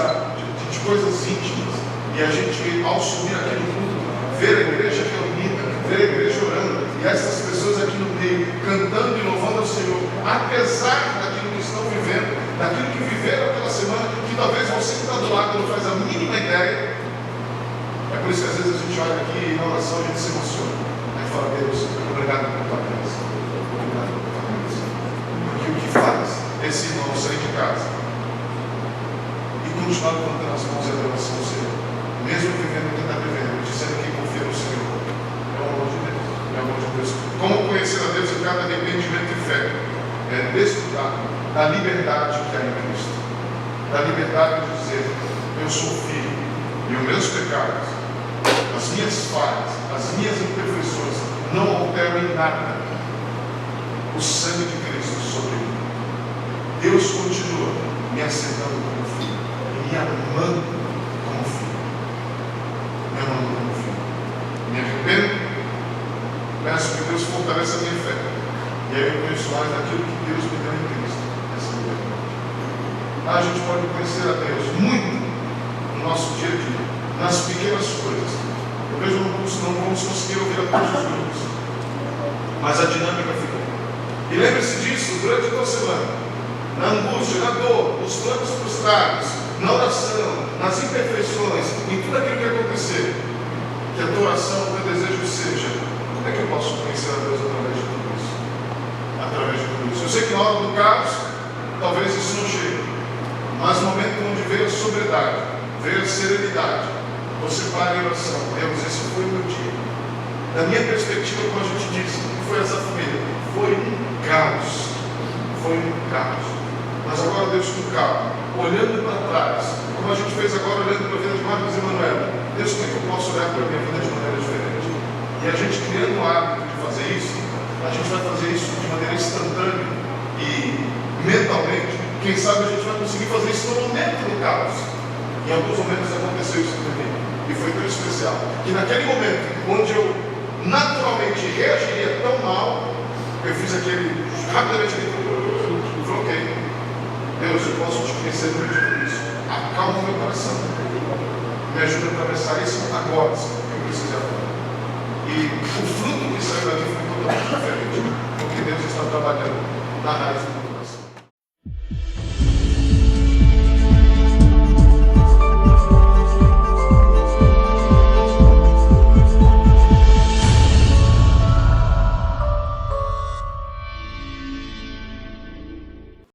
de coisas íntimas. E a gente, ao subir aqui no culto, ver a igreja reunida, ver a igreja orando, e essas pessoas aqui no meio, cantando e louvando ao Senhor, apesar daquilo que estão vivendo, daquilo que viveram aquela semana, que talvez você que está do lado não faz a mínima ideia. É por isso que às vezes a gente olha aqui e na oração a gente se emociona. Aí fala, Deus, obrigado por tua graça. Obrigado por tua graça. Porque o que faz esse irmão sair de casa e continuar levantando as mãos e adoração ao Senhor, mesmo vivendo o que está vivendo, dizendo que confia no Senhor, é o amor de Deus. É o amor de Deus. Como conhecer a Deus em cada arrependimento e fé? É desfrutar da liberdade que há em Cristo. Da liberdade de dizer, eu sou filho e os meus pecados, as minhas falhas, as minhas imperfeições não alteram em nada o sangue de Cristo sobre mim. Deus continua me aceitando como filho e me amando como filho. Me amando como filho. Me arrependo, peço que Deus fortaleça a minha fé. E aí eu conheço mais daquilo que Deus me deu em Cristo. Essa liberdade. A gente pode conhecer a Deus muito no nosso dia a dia, nas pequenas coisas. Eu vejo não vamos conseguir ouvir a todos os grupos, mas a dinâmica fica. E lembre-se disso durante toda a semana, na angústia, na dor, nos planos frustrados, na oração, nas imperfeições, em tudo aquilo que acontecer, que a tua oração, o teu desejo seja, como é que eu posso conhecer a Deus através de tudo isso? Através de tudo isso. Eu sei que na hora do caos, talvez isso não chegue, mas no momento onde veio a sobriedade, veio a serenidade, você para em oração. Deus, esse foi o meu dia. Da minha perspectiva, como a gente disse, não foi essa família, foi um caos. Foi um caos. Mas agora Deus com calma, olhando para trás, como a gente fez agora olhando para a vida de Marcos e Manuel. Deus, como é que eu posso olhar para a minha vida de maneira diferente? E a gente criando o hábito de fazer isso, a gente vai fazer isso de maneira instantânea e mentalmente. Quem sabe a gente vai conseguir fazer isso no momento do caos. Em alguns momentos aconteceu isso comigo. E foi tão especial. Que naquele momento, onde eu naturalmente reagiria tão mal, eu fiz rapidamente bloqueei. Deus, eu posso te conhecer no meio disso. Acalma o meu coração. Me ajuda a atravessar isso agora, que eu preciso agora. E o fruto que saiu dali foi totalmente diferente. Porque Deus está trabalhando na raiz do